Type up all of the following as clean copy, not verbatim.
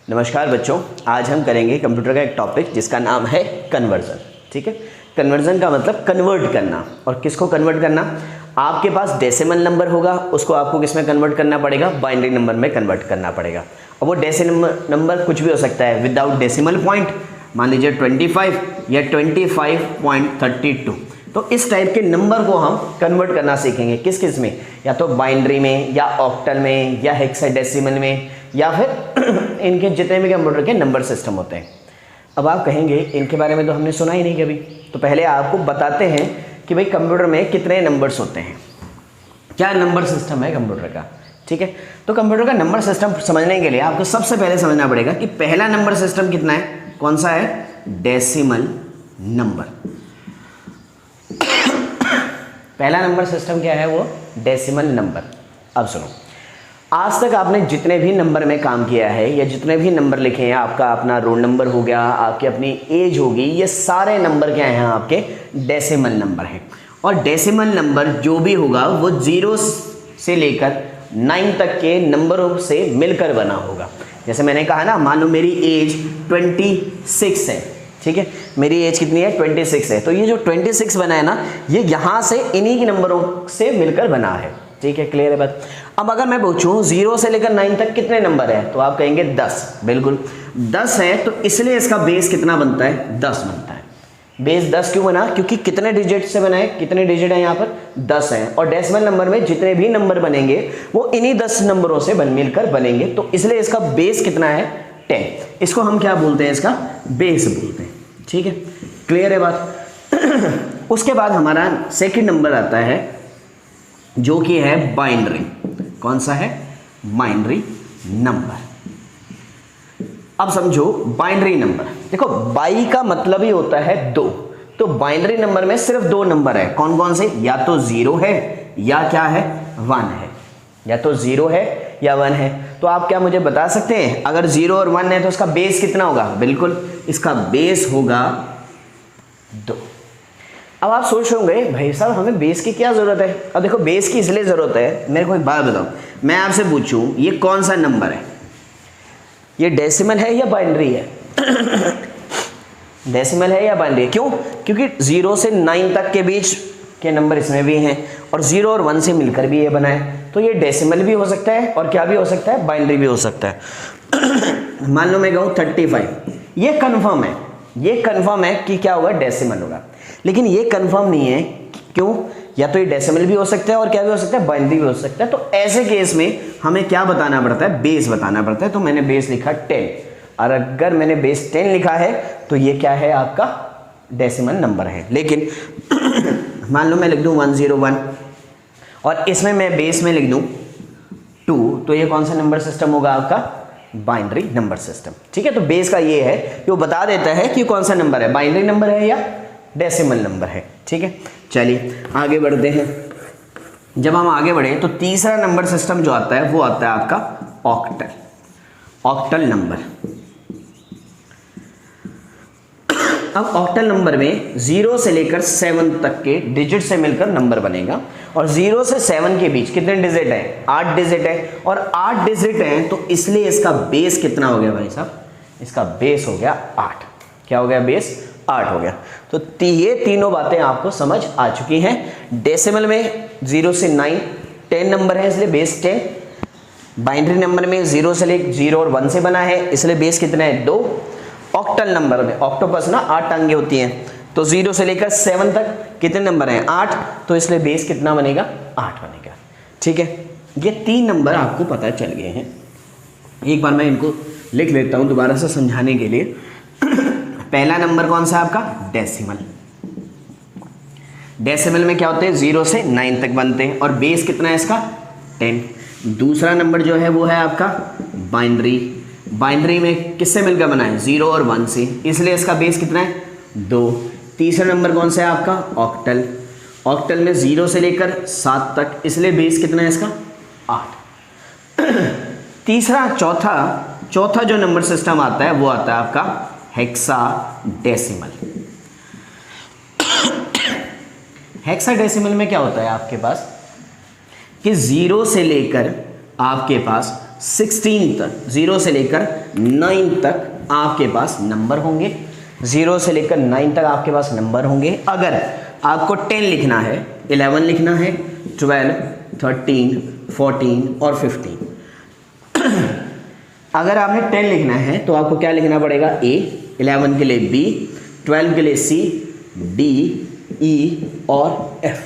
नमस्कार बच्चों, आज हम करेंगे कंप्यूटर का एक टॉपिक जिसका नाम है कन्वर्जन। ठीक है, कन्वर्जन का मतलब कन्वर्ट करना। और किसको कन्वर्ट करना? आपके पास डेसिमल नंबर होगा, उसको आपको किस में कन्वर्ट करना पड़ेगा? बाइनरी नंबर में कन्वर्ट करना पड़ेगा। अब वो डेसिमल नंबर कुछ भी हो सकता है विदाउट डेसिमल पॉइंट, मान लीजिए 25 या 25.32। तो इस टाइप के नंबर को हम कन्वर्ट करना सीखेंगे। किस किस में? या तो बाइनरी में, या ऑक्टल में, या हेक्साडेसिमल में, या फिर इनके जितने भी कंप्यूटर के नंबर सिस्टम होते हैं। अब आप कहेंगे इनके बारे में तो हमने सुना ही नहीं कभी। तो पहले आपको बताते हैं कि भाई कंप्यूटर में कितने नंबर्स होते हैं, क्या नंबर सिस्टम है कंप्यूटर का। ठीक है, तो कंप्यूटर का नंबर सिस्टम समझने के लिए आपको सबसे पहले समझना पड़ेगा कि पहला नंबर सिस्टम कितना है, कौन सा है? Decimal number. पहला नंबर सिस्टम क्या है? वो डेसिमल नंबर। अब सुनो, आज तक आपने जितने भी नंबर में काम किया है या जितने भी नंबर लिखे हैं, आपका अपना रोल नंबर हो गया, आपकी अपनी एज होगी, ये सारे नंबर क्या हैं? आपके डेसिमल नंबर हैं। और डेसिमल नंबर जो भी होगा वो 0 से लेकर 9 तक के नंबरों से मिलकर बना होगा। जैसे मैंने कहा ना, मान लो मेरी एज 26 है। ठीक है, मेरी एज कितनी है? 26 है। तो ये जो 26 बना है ना, ये यहाँ से इन्हीं के नंबरों से मिलकर बना है। ठीक है, क्लियर है बात? अब अगर मैं पूछूं 0 से लेकर 9 तक कितने नंबर है, तो आप कहेंगे 10। बिल्कुल 10 है, तो इसलिए इसका बेस कितना बनता है? 10 बनता है। बेस 10 क्यों बना? क्योंकि कितने डिजिट से बना है? कितने डिजिट है यहाँ पर? 10 है। और डेसिमल नंबर में जितने भी नंबर बनेंगे वो इन्हीं 10 नंबरों से मिलकर बनेंगे, तो इसलिए इसका बेस कितना है? 10। इसको हम क्या बोलते हैं? इसका बेस बोलते हैं। ठीक है, क्लियर है बात? उसके बाद हमारा सेकंड नंबर आता है जो कि है बाइनरी। कौन सा है? Binary number. अब समझो बाइनरी नंबर, देखो बाई का मतलब ही होता है 2। तो बाइनरी नंबर में सिर्फ 2 नंबर है। कौन कौन से? या तो 0 है या क्या है? 1 है। या तो 0 है या 1 है। तो आप क्या मुझे बता सकते हैं, अगर 0 और 1 है तो इसका बेस कितना होगा? बिल्कुल इसका बेस होगा 2। अब आप सोच रहे होंगे भाई साहब हमें बेस की क्या जरूरत है? अब देखो बेस की इसलिए जरूरत है, मेरे को एक बात बताओ, मैं आपसे पूछूं ये कौन सा नंबर है? ये डेसिमल है या बाइनरी है? डेसिमल है या बाइनरी है? क्यों? क्योंकि 0 से 9 तक के बीच के नंबर इसमें भी हैं, और 0 और 1 से मिलकर भी ये बना है। तो ये डेसिमल भी हो सकता है और क्या भी हो सकता है? बाइनरी भी हो सकता है। मान लो मैं कहूँ 35, ये कंफर्म है, ये कंफर्म है कि क्या होगा? डेसिमल होगा। लेकिन ये कंफर्म नहीं है। क्यों? या तो ये डेसिमल भी हो सकता है और क्या भी हो सकता है? बाइनरी भी हो सकता है। तो ऐसे केस में हमें क्या बताना पड़ता है? बेस बताना पड़ता है। तो मैंने बेस लिखा 10, और अगर मैंने बेस 10 लिखा है तो ये क्या है? आपका डेसिमल नंबर है। लेकिन मान लो मैं लिख दूं 101 और इसमें मैं बेस में लिख दूं 2, तो ये कौन सा नंबर सिस्टम होगा? आपका बाइनरी नंबर सिस्टम। ठीक है, तो बेस का ये है कि वो बता देता है कि कौन सा नंबर है, बाइनरी नंबर है या डेसिमल नंबर है। ठीक है, चलिए आगे बढ़ते हैं। जब हम आगे बढ़े तो तीसरा नंबर सिस्टम जो आता है वो आता है आपका ऑक्टल। Octal number. अब ऑक्टल नंबर में 0 से लेकर 7 तक के डिजिट से मिलकर नंबर बनेगा, और 0 से 7 के बीच कितने डिजिट है? 8 डिजिट है। और 8 डिजिट है तो इसलिए इसका बेस कितना हो गया भाई साहब? इसका बेस हो गया 8। क्या हो गया? बेस 8 हो गया। तो ये तीनों बातें आपको समझ आ चुकी हैं। डेसिमल में 0 से 9 10 नंबर है, इसलिए बेस 10। बाइनरी नंबर में 0 से लेकर 0 और 1 से बना है, इसलिए बेस कितना है? 2। ऑक्टल नंबर में, ऑक्टोपस ना 8 टांगे होती हैं, तो 0 से लेकर 7 तक कितने नंबर हैं? 8। तो इसलिए बेस कितना बनेगा? 8 बनेगा। ठीक है, ये 3 नंबर आपको पता चल गए हैं। एक बार मैं इनको लिख लेता हूं दोबारा से समझाने के लिए। पहला नंबर कौन सा है आपका? डेसिमल। डेसिमल में क्या होते हैं? 0 से 9 तक बनते हैं, और बेस कितना है इसका? 10। दूसरा नंबर जो है वो है आपका बाइनरी। बाइनरी में किससे मिलकर बना है? 0 और 1 से, इसलिए इसका बेस कितना है? 2। तीसरा नंबर कौन सा है आपका? ऑक्टल। ऑक्टल में 0 से लेकर 7 तक, इसलिए बेस कितना है इसका? 8। तीसरा चौथा जो नंबर सिस्टम आता है वो आता है आपका हेक्साडेसिमल। हेक्साडेसिमल में क्या होता है आपके पास कि 0 से लेकर आपके पास 16 तक, 0 से लेकर 9 तक आपके पास नंबर होंगे। 0 से लेकर 9 तक आपके पास नंबर होंगे। अगर आपको 10 लिखना है, 11 लिखना है, 12, 13, 14 और 15। अगर आपने 10 लिखना है तो आपको क्या लिखना पड़ेगा? A, 11 के लिए B, 12 के लिए C, D, E और F।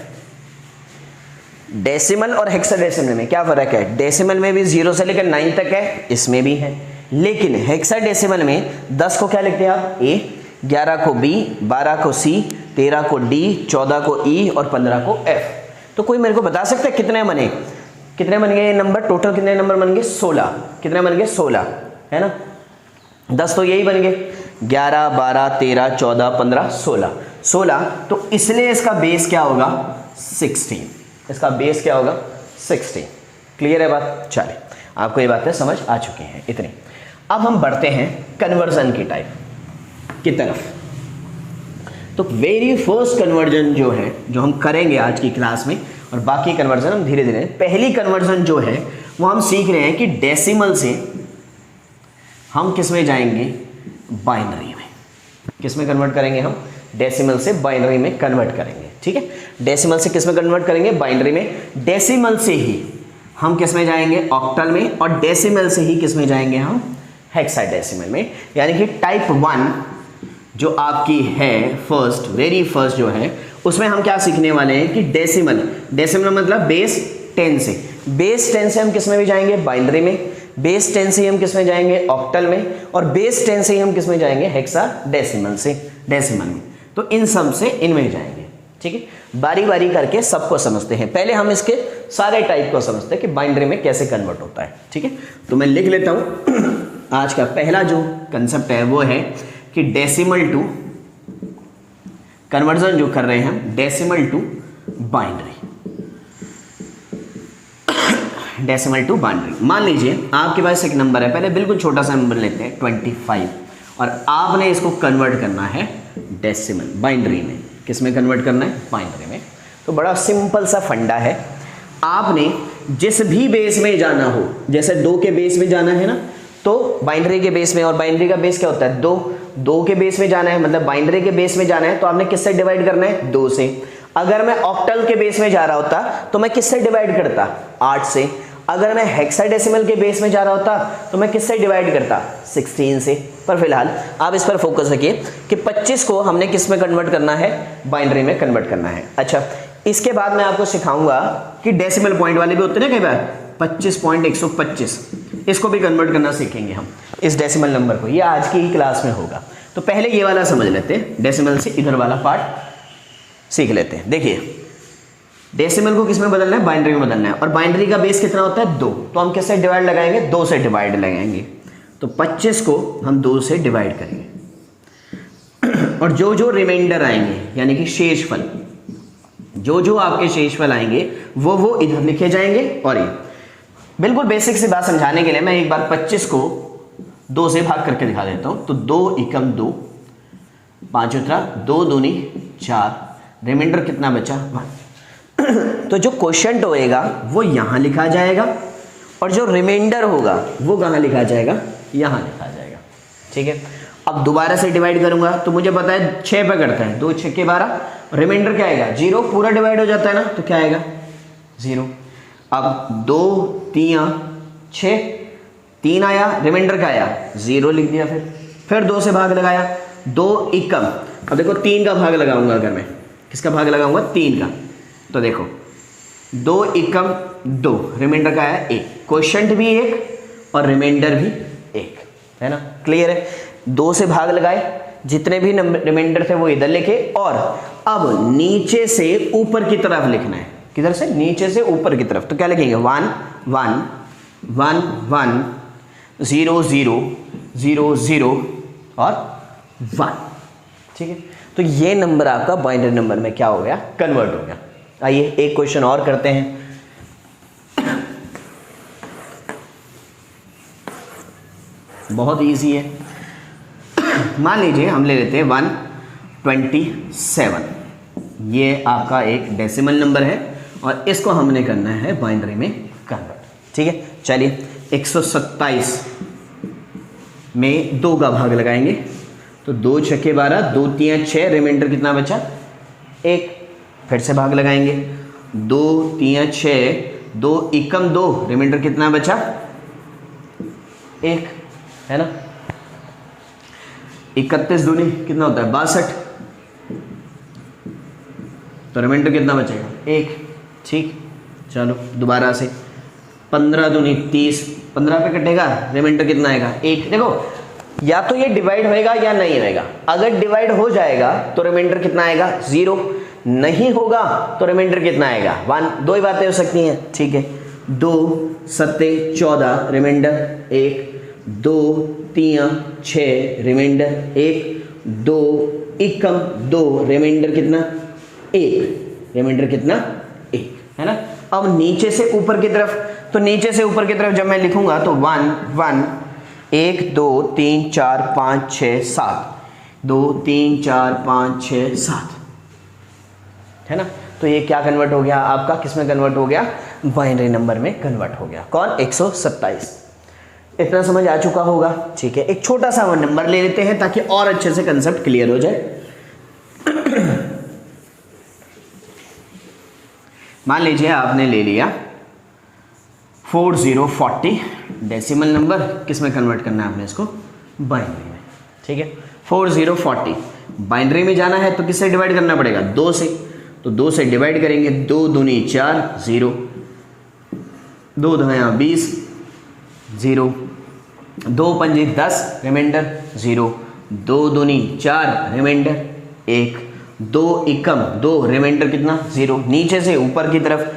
डेसिमल और हेक्साडेसिमल में क्या फ़र्क है? डेसिमल में भी 0 से लेकर 9 तक है, इसमें भी है, लेकिन हेक्साडेसिमल में 10 को क्या लिखते हैं आप? A, 11 को B, 12 को C, 13 को D, 14 को E और 15 को F। तो कोई मेरे को बता सकता है कितने बने? कितने बन गए ये नंबर? टोटल कितने नंबर बन गए? 16। कितने बन गए? 16, है ना। 10 तो यही बन गए, 11, 12, 13, 14, 15, 16। तो इसलिए इसका बेस क्या होगा? 16। इसका बेस क्या होगा? 16। क्लियर है बात? चलिए, आपको ये बातें समझ आ चुकी हैं इतनी। अब हम बढ़ते हैं कन्वर्जन की टाइप की तरफ। तो वेरी फर्स्ट कन्वर्जन जो है, जो हम करेंगे आज की क्लास में, और बाकी कन्वर्जन हम धीरे धीरे, पहली कन्वर्जन जो है वो हम सीख रहे हैं कि डेसिमल से हम किस में जाएंगे? बाइनरी में। किस में कन्वर्ट करेंगे हम? डेसिमल से बाइनरी में कन्वर्ट करेंगे। ठीक है, डेसिमल से किस में कन्वर्ट करेंगे? बाइनरी में। डेसिमल से ही हम किस में जाएंगे? ऑक्टल में। और डेसिमल से ही किस में जाएंगे हम? हेक्साडेसिमल में। यानी कि टाइप 1 जो आपकी है, फर्स्ट, वेरी फर्स्ट जो है, उसमें हम क्या सीखने वाले हैं कि डेसिमल। डेसिमल मतलब बेस 10 से। बेस 10 से हम किस में भी जाएंगे? बाइनरी में। बेस 10 से ही हम किस में जाएंगे? ऑक्टल में। और बेस 10 से ही हम किस में जाएंगे? हेक्साडेसिमल से, डेसिमल में। तो इन सब से इनमें जाएंगे। ठीक है, बारी बारी करके सबको समझते हैं। पहले हम इसके सारे टाइप को समझते हैं कि बाइनरी में कैसे कन्वर्ट होता है। ठीक है, तो मैं लिख लेता हूँ। आज का पहला जो कंसेप्ट है वो है कि डेसिमल टू कन्वर्जन जो कर रहे हैं हम, decimal to binary. Decimal to binary. मान लीजिए आपके पास एक नंबर है, पहले बिल्कुल छोटा सा नंबर लेते हैं 25, और आपने इसको कन्वर्ट करना है डेसिमल, बाइनरी में। किस में कन्वर्ट करना है? बाइनरी में। तो बड़ा सिंपल सा फंडा है। आपने जिस भी बेस में जाना हो, जैसे 2 के बेस में जाना है ना, तो बाइनरी के बेस में, और बाइनरी का बेस क्या होता है? 2 के बेस में जाना है, मतलब बाइनरी के बेस में जाना है, तो आपने किससे डिवाइड करना है? 2 से। अगर मैं ऑक्टल के बेस में जा रहा होता तो मैं किससे डिवाइड करता? 8 से। अगर मैं हेक्साडेसिमल के बेस में जा रहा होता तो मैं किससे डिवाइड करता? 16 से। पर फिलहाल आप इस पर फोकस रखिए कि 25 को हमने किस में कन्वर्ट करना है? बाइनरी में कन्वर्ट करना है। अच्छा, इसके बाद मैं आपको सिखाऊंगा कि डेसिमल पॉइंट वाले भी होते हैं ना कई बार, 25.125, इसको भी कन्वर्ट करना सीखेंगे हम, इस डेसिमल नंबर को। ये आज की ही क्लास में होगा। तो पहले ये वाला समझ लेते हैं, डेसिमल से इधर वाला पार्ट सीख लेते हैं। देखिए, डेसिमल को किस में बदलना है? बाइनरी में बदलना है। और बाइनरी का बेस कितना होता है? 2। तो हम किससे डिवाइड लगाएंगे? 2 से डिवाइड लगाएंगे। तो 25 को हम 2 से डिवाइड करेंगे। और जो जो रिमाइंडर आएंगे, यानी कि शेषफल, जो जो आपके शेषफल आएंगे वो इधर लिखे जाएंगे। और ये बिल्कुल बेसिक सी बात समझाने के लिए मैं एक बार 25 को 2 से भाग करके दिखा देता हूं। तो 2 एकम 2, 5 उतरा, 2 दूनी 4, रिमाइंडर कितना बचा? 1। तो जो क्वोशिएंट होएगा वो यहाँ लिखा जाएगा, और जो रिमाइंडर होगा वो कहाँ लिखा जाएगा? यहाँ लिखा जाएगा। ठीक है, अब दोबारा से डिवाइड करूंगा तो मुझे पता है 6 पे करता है, 2 6 के 12, रिमाइंडर क्या आएगा? 0। पूरा डिवाइड हो जाता है ना, तो क्या आएगा? 0। अब 2 3 6, 3 आया, रिमाइंडर क्या आया? 0 लिख दिया। फिर 2 से भाग लगाया, 2 एकम। अब देखो 3 का भाग लगाऊंगा, अगर मैं किसका भाग लगाऊंगा? 3 का। तो देखो 2 एकम 2, रिमाइंडर का आया 1, क्वोशिएंट भी 1 और रिमाइंडर भी 1, है ना। क्लियर है? 2 से भाग लगाए, जितने भी रिमाइंडर थे वो इधर लिखे, और अब नीचे से ऊपर की तरफ लिखना है। किधर से? नीचे से ऊपर की तरफ। तो क्या लिखेंगे? 1 1 1 1 0 0 0 0 और 1। ठीक है, तो ये नंबर आपका बाइनरी नंबर में क्या हो गया? कन्वर्ट हो गया। आइए एक क्वेश्चन और करते हैं। बहुत इजी है। मान लीजिए हम ले लेते हैं 127, ये आपका एक डेसिमल नंबर है और इसको हमने करना है बाइनरी में कन्वर्ट। ठीक है, चलिए 127 में 2 का भाग लगाएंगे तो 2 छक्के 12, 2 3 6, रिमाइंडर कितना बचा 1। फिर से भाग लगाएंगे 2 3 6, 2 एकम 2, रिमाइंडर कितना बचा 1, है ना। 31 दूनी कितना होता है 62, तो रिमाइंडर कितना बचेगा 1। ठीक, चलो दोबारा से 15 दूनी 30, 15 पे कटेगा, रिमाइंडर कितना आएगा 1। देखो या तो ये डिवाइड होएगा या नहीं होएगा। अगर डिवाइड हो जाएगा तो रिमाइंडर कितना आएगा 0, नहीं होगा तो रिमाइंडर कितना आएगा 1। दो ही बातें हो सकती हैं, ठीक है। 2 7 14, रिमाइंडर 1, 2 3 6, रिमाइंडर 1, 2 एकम 2, रिमाइंडर कितना 1, रिमाइंडर कितना 1, है ना। अब नीचे से ऊपर की तरफ, तो नीचे से ऊपर की तरफ जब मैं लिखूंगा तो 1 1 1 2 3 4 5 6 7, 2 3 4 5 6 7, है ना। तो ये क्या कन्वर्ट हो गया आपका, किस में कन्वर्ट हो गया, बाइनरी नंबर में कन्वर्ट हो गया। कौन 127। इतना समझ आ चुका होगा, ठीक है। एक छोटा सा नंबर ले लेते हैं ताकि और अच्छे से कंसेप्ट क्लियर हो जाए। मान लीजिए आपने ले लिया 4040, डेसिमल नंबर किस में कन्वर्ट करना है आपने इसको, बाइनरी में, ठीक है। 4040 बाइनरी में जाना है तो किससे डिवाइड करना पड़ेगा 2 से, तो 2 से डिवाइड करेंगे, 2 दूनी 4 0, 2 धाया 20 0, 2 पंजे 10, रिमाइंडर 0, 2 दूनी 4, रिमाइंडर 1, 2 एकम 2, रिमाइंडर कितना 0। नीचे से ऊपर की तरफ,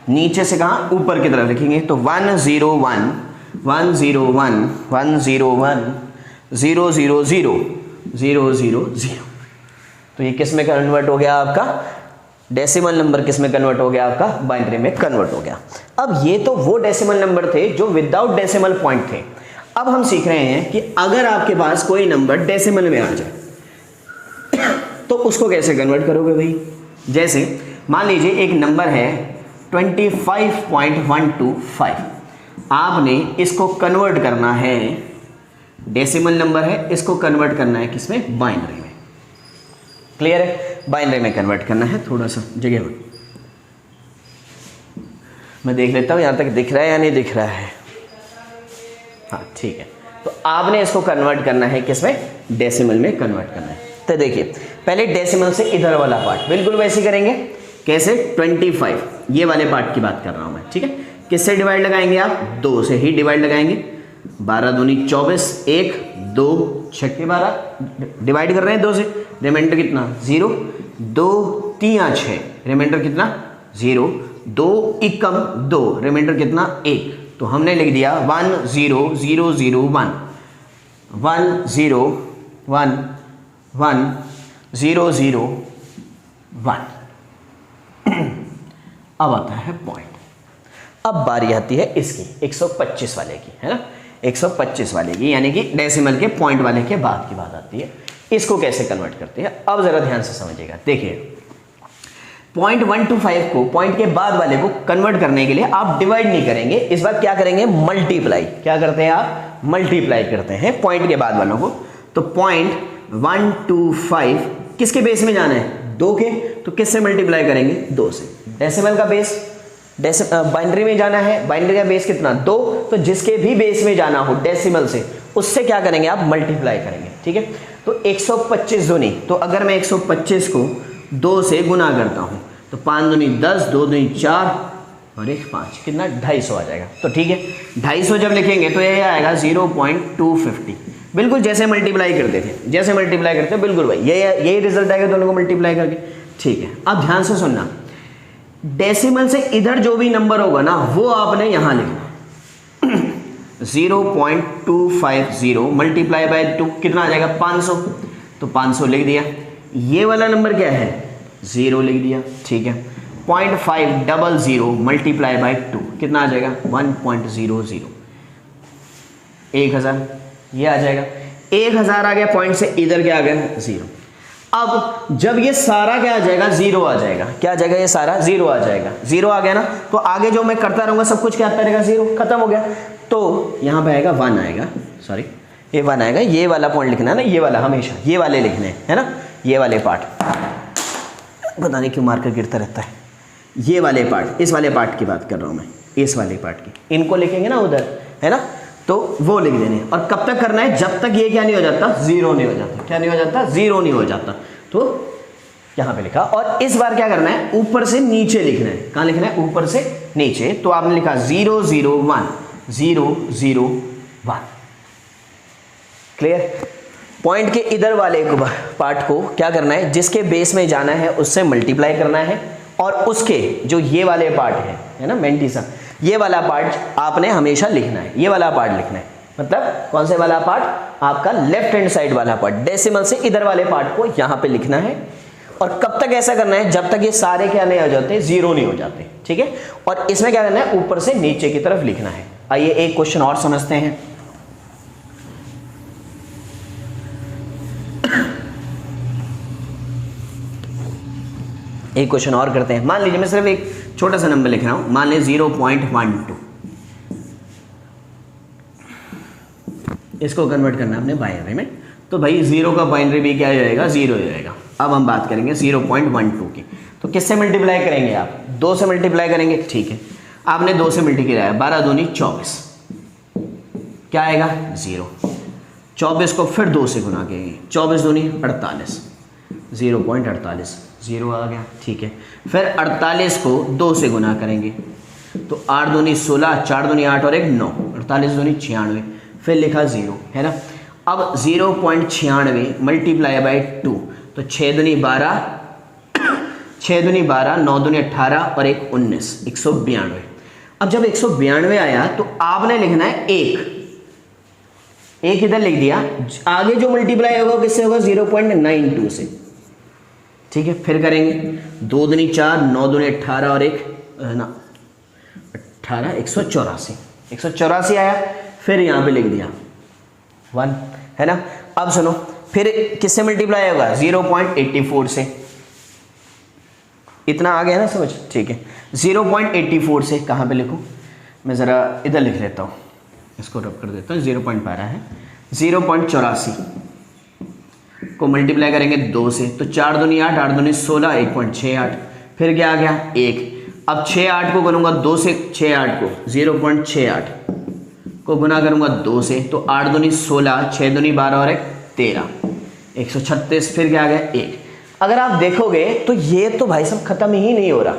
नीचे से कहाँ ऊपर की तरफ लिखेंगे तो 101 101 101 000 000। तो ये किस में कन्वर्ट हो गया आपका, डेसिमल नंबर किस में कन्वर्ट हो गया आपका, बाइनरी में कन्वर्ट हो गया। अब ये तो वो डेसिमल नंबर थे जो विदाउट डेसिमल पॉइंट थे। अब हम सीख रहे हैं कि अगर आपके पास कोई नंबर डेसिमल में आ जाए तो उसको कैसे कन्वर्ट करोगे भाई। जैसे मान लीजिए एक नंबर है 25.125, आपने इसको कन्वर्ट करना है, डेसिमल नंबर है, इसको कन्वर्ट करना है किसमें, बाइनरी में। क्लियर है, बाइनरी में कन्वर्ट करना है। थोड़ा सा जगह हो, मैं देख लेता हूँ यहाँ तक दिख रहा है या नहीं दिख रहा है। हाँ ठीक है, तो आपने इसको कन्वर्ट करना है किसमें, डेसिमल में कन्वर्ट करना है। तो देखिए पहले डेसिमल से इधर वाला पार्ट बिल्कुल वैसे करेंगे, कैसे 25, ये वाले पार्ट की बात कर रहा हूँ मैं, ठीक है। किससे डिवाइड लगाएंगे आप, 2 से ही डिवाइड लगाएंगे। 12 दूनी 24, 1 2 6 12, डिवाइड कर रहे हैं 2 से, रिमाइंडर कितना 0, 2 3 6, रिमाइंडर कितना 0, 2 एकम 2, रिमाइंडर कितना 1। तो हमने लिख दिया 1 0 0 0 1 1 0 1 1 0 0 1। अब आता है पॉइंट। अब बारी आती है इसकी 125 वाले की, है ना, 125 वाले की, यानी कि डेसिमल के पॉइंट वाले के बाद की बात आती है। इसको कैसे कन्वर्ट करते हैं, अब जरा ध्यान से समझिएगा। देखिए 0.125 को पॉइंट के बाद वाले को कन्वर्ट करने के लिए आप डिवाइड नहीं करेंगे, इस बार क्या करेंगे, मल्टीप्लाई। क्या करते हैं आप, मल्टीप्लाई करते हैं पॉइंट के बाद वालों को। तो 0.125 किसके बेस में जाना है, 2 के, तो किससे मल्टीप्लाई करेंगे, 2 से। डेसिमल का बेस, बाइनरी में जाना है, बाइनरी का बेस कितना 2, तो जिसके भी बेस में जाना हो डेसिमल से, उससे क्या करेंगे आप, मल्टीप्लाई करेंगे, ठीक है। तो 125 दूनी, तो अगर मैं 125 को 2 से गुना करता हूं तो 5 दूनी 10, 2 दूनी 4 और 1 5, कितना 250 आ जाएगा। तो ठीक है, 250 जब लिखेंगे तो ये आएगा 0.250, बिल्कुल जैसे मल्टीप्लाई करते थे, जैसे मल्टीप्लाई करते हैं बिल्कुल भाई यही रिजल्ट आएगा दोनों को मल्टीप्लाई करके, ठीक है। अब ध्यान से सुनना, डेसिमल से इधर जो भी नंबर होगा ना वो आपने यहां लिखना 0.250 मल्टीप्लाई बाय 2 कितना आ जाएगा 500, तो 500 लिख दिया। ये वाला नंबर क्या है 0 लिख दिया, ठीक है। 0.500 मल्टीप्लाई बाय 2 कितना आ जाएगा 1.00, 1000, ये आ जाएगा 1000 आ गया, पॉइंट से इधर क्या आ गया 0। अब जब ये सारा क्या आ जाएगा 0 आ जाएगा, क्या आ जाएगा, ये सारा 0 आ जाएगा, 0 आ गया ना, तो आगे जो मैं करता रहूंगा सब कुछ क्या आता रहेगा 0, खत्म हो गया। तो यहाँ पे आएगा 1 आएगा, सॉरी ये 1 आएगा, ये वाला पॉइंट लिखना है ना, ये वाला हमेशा ये वाले लिखने हैं, है ना, ये वाले पार्ट, पता नहीं क्यों मार्कर गिरता रहता है, ये वाले पार्ट, इस वाले पार्ट की बात कर रहा हूँ मैं, इस वाले पार्ट की, इनको लिखेंगे ना उधर, है ना, तो वो लिख देने। और कब तक करना है, जब तक ये क्या नहीं हो जाता, जीरो नहीं हो जाता, क्या नहीं हो जाता, जीरो नहीं हो जाता। तो यहाँ पे लिखा, और इस बार क्या करना है, ऊपर से नीचे लिखना है, कहाँ लिखना है, ऊपर से नीचे। तो आपने लिखा 0 0 1 0 0 1, क्लियर। पॉइंट के इधर वाले पार्ट को क्या करना है, जिसके बेस में जाना है उससे मल्टीप्लाई करना है, और उसके जो ये वाले पार्ट है ना मेंटिसा, ये वाला पार्ट आपने हमेशा लिखना है, ये वाला पार्ट लिखना है, मतलब कौन से वाला पार्ट, आपका लेफ्ट हैंड साइड वाला पार्ट, डेसिमल से इधर वाले पार्ट को यहाँ पे लिखना है। और कब तक ऐसा करना है, जब तक ये सारे क्या नहीं हो जाते, जीरो नहीं हो जाते, ठीक है। और इसमें क्या करना है, ऊपर से नीचे की तरफ लिखना है। आइए एक क्वेश्चन और समझते हैं। एक क्वेश्चन और करते हैं। मान लीजिए मैं सिर्फ एक छोटा सा नंबर लिख रहा हूं, मान लीजिए 0.12, इसको कन्वर्ट करना है हमने बाइनरी में, तो भाई 0 का बाइनरी भी क्या हो जाएगा, 0 हो जाएगा। अब हम बात करेंगे 0.12 की, तो किससे मल्टीप्लाई करेंगे आप, 2 से मल्टीप्लाई करेंगे, ठीक है। आपने 2 से मल्टीप्लाई किया, 12 दूनी 24, क्या आएगा 0। 24 को फिर 2 से गुना करेंगे, 24 दूनी 48, 0.48, 0 आ गया, ठीक है। फिर 48 को 2 से गुना करेंगे, तो 8 दूनी 16, 4 दूनी 8 और 1 9, 48 दूनी 96, फिर लिखा 0, है ना। अब 0.96 मल्टीप्लाई बाई 2, तो 6 दूनी 12, 6 दूनी 12, 9 दूनी 18 और 1 19, 192। अब जब 192 आया तो आपने लिखना है 1 इधर लिख दिया, आगे जो मल्टीप्लाई होगा किससे होगा, 0.92 से, ठीक है। फिर करेंगे 2 दूनी 4, 9 दूनी 18 और 1 ना 18, 184 आया, फिर यहाँ पे लिख दिया 1, है ना। अब सुनो, फिर किससे मल्टीप्लाई होगा, 0.84 से, इतना आ गया ना समझ, ठीक है। 0.84 से कहाँ पे लिखूँ, मैं ज़रा इधर लिख लेता हूँ, इसको रब कर देता हूँ, 0.12 है, 0.84 को मल्टीप्लाई करेंगे 2 से, तो 4 दूनी 8, 8 दूनी 16, 1.68, फिर क्या आ गया 1। अब 6 8 को करूँगा 2 से, 6 8 को 0.68 को गुना करूँगा 2 से, तो 8 दूनी 16, 6 दूनी 12 और 1 13, 136, फिर क्या आ गया 1। अगर आप देखोगे तो ये तो भाई सब खत्म ही नहीं हो रहा,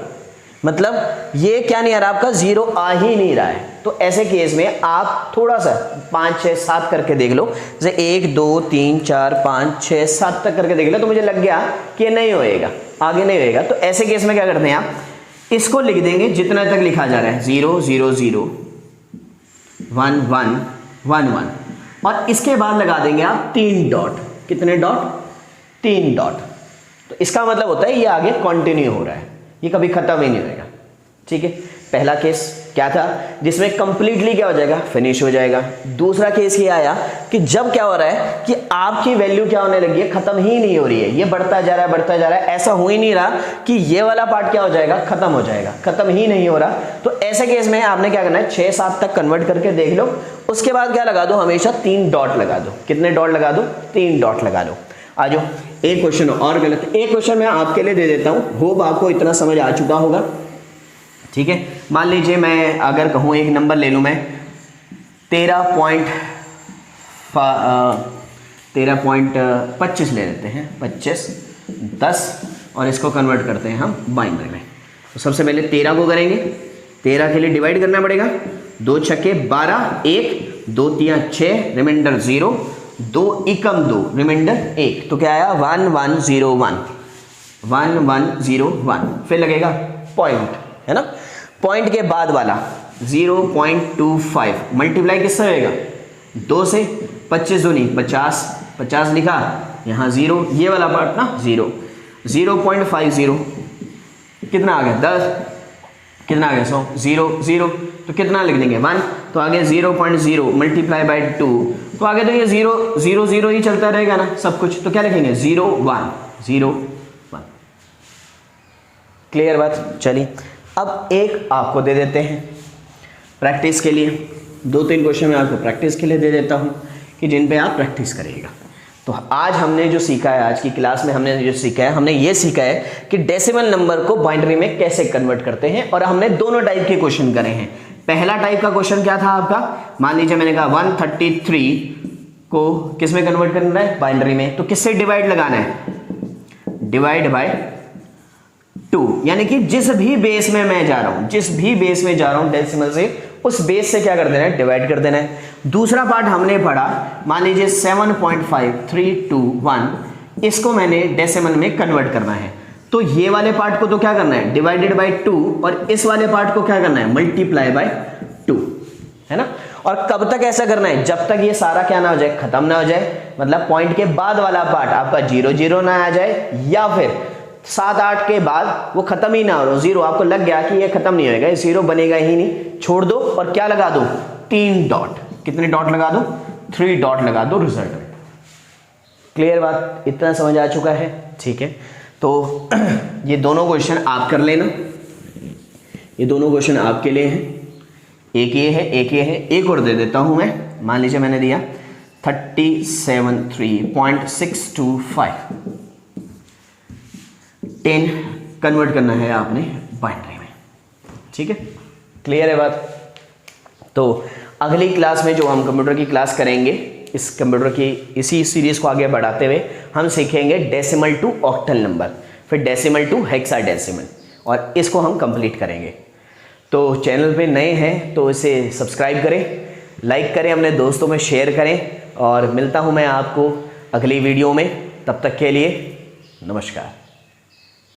मतलब ये क्या नहीं आ रहा, आपका 0 आ ही नहीं रहा है। तो ऐसे केस में आप थोड़ा सा 5 6 7 करके देख लो, जैसे 1 2 3 4 5 6 7 तक करके देख लो, तो मुझे लग गया कि ये नहीं होएगा, आगे नहीं होएगा। तो ऐसे केस में क्या करते हैं आप, इसको लिख देंगे जितना तक लिखा जा रहा है, 0 0 0 1 1 1 1, और इसके बाद लगा देंगे आप 3 डॉट, कितने डॉट, 3 डॉट। तो इसका मतलब होता है ये आगे कंटिन्यू हो रहा है, ये कभी खत्म ही नहीं होएगा, ठीक है। पहला केस क्या था, जिसमें कंप्लीटली क्या हो जाएगा, फिनिश हो जाएगा। दूसरा केस ये आया कि जब क्या हो रहा है कि आपकी वैल्यू क्या होने लगी है, खत्म ही नहीं हो रही है, ये बढ़ता जा रहा है बढ़ता जा रहा है, ऐसा हो ही नहीं रहा कि ये वाला पार्ट क्या हो जाएगा, खत्म हो जाएगा, खत्म ही नहीं हो रहा। तो ऐसे केस में आपने क्या करना है, 6 7 तक कन्वर्ट करके देख लो, उसके बाद क्या लगा दो, हमेशा 3 डॉट लगा दो। कितने डॉट लगा दो, 3 डॉट लगा दो। आ जाओ, एक क्वेश्चन और गलत, एक क्वेश्चन मैं आपके लिए दे देता हूँ, होप आपको इतना समझ आ चुका होगा, ठीक है। मान लीजिए मैं अगर कहूँ एक नंबर ले लूँ मैं 13.25 ले लेते हैं, 25 10, और इसको कन्वर्ट करते हैं हम बाइनरी में। तो सबसे पहले 13 को करेंगे, 13 के लिए डिवाइड करना पड़ेगा, 2 छक्के 12, 1 2 3 6, रिमाइंडर 0, 2 एकम 2, रिमाइंडर 1, तो क्या आया 1 1 0 1, 1 1 0 1, फिर लगेगा पॉइंट, है ना। पॉइंट के बाद वाला 0.25 मल्टीप्लाई किससे होएगा, 2 से, 25 दूनी 50, 50 लिखा, यहाँ 0, ये वाला पार्ट ना 0, 0.50 कितना आ गया 10, कितना आ गया 100, 0 0, तो कितना लिख देंगे 1, तो आगे 0.0 मल्टीप्लाई बाई 2, तो आगे तो ये 0 0 0 ही चलता रहेगा ना सब कुछ, तो क्या लिखेंगे 0 1 0 1। क्लियर बात। चलिए अब एक आपको दे देते हैं प्रैक्टिस के लिए। 2-3 क्वेश्चन मैं आपको प्रैक्टिस के लिए दे देता हूँ कि जिन पे आप प्रैक्टिस करिएगा। तो आज हमने जो सीखा है, आज की क्लास में हमने जो सीखा है, हमने ये सीखा है कि डेसिमल नंबर को बाइनरी में कैसे कन्वर्ट करते हैं। और हमने दोनों टाइप के क्वेश्चन करे हैं। पहला टाइप का क्वेश्चन क्या था आपका, मान लीजिए मैंने कहा 133 को किस में कन्वर्ट करना है, बाइनरी में। तो किससे डिवाइड लगाना है, डिवाइड बाय 2, यानी कि जिस भी बेस में मैं जा रहा हूं, जिस भी बेस में जा रहा हूं डेसिमल से, उस बेस से क्या कर देना है, डिवाइड कर देना है। दूसरा पार्ट हमने पढ़ा, मान लीजिए 7.5321, इसको मैंने डेसिमल में कन्वर्ट करना है। तो ये वाले पार्ट को तो क्या करना है, डिवाइडेड बाय 2, और इस वाले पार्ट को क्या करना है, मल्टीप्लाई बाय 2, है ना। और कब तक ऐसा करना है, जब तक ये सारा क्या ना हो जाए, खत्म ना हो जाए, मतलब पॉइंट के बाद वाला पार्ट आपका 0 0 ना आ जाए, या फिर 7-8 के बाद वो खत्म ही ना हो, 0 आपको लग गया कि ये खत्म नहीं होएगा, 0 बनेगा ही नहीं, छोड़ दो और क्या लगा दो, 3 डॉट। कितने डॉट लगा दो, 3 डॉट लगा दो रिजल्ट में। क्लियर बात, इतना समझ आ चुका है, ठीक है। तो ये दोनों क्वेश्चन आप कर लेना, ये दोनों क्वेश्चन आपके लिए हैं, एक ये है, एक ये है। एक और दे देता हूं मैं, मान लीजिए मैंने दिया 37.625, 10 कन्वर्ट करना है आपने बाइनरी में, ठीक है। क्लियर है बात। तो अगली क्लास में जो हम कंप्यूटर की क्लास करेंगे, इस कंप्यूटर की इसी सीरीज को आगे बढ़ाते हुए हम सीखेंगे डेसिमल टू ऑक्टल नंबर, फिर डेसिमल टू हेक्साडेसिमल, और इसको हम कंप्लीट करेंगे। तो चैनल पे नए हैं तो इसे सब्सक्राइब करें, लाइक करें, अपने दोस्तों में शेयर करें, और मिलता हूं मैं आपको अगली वीडियो में। तब तक के लिए नमस्कार।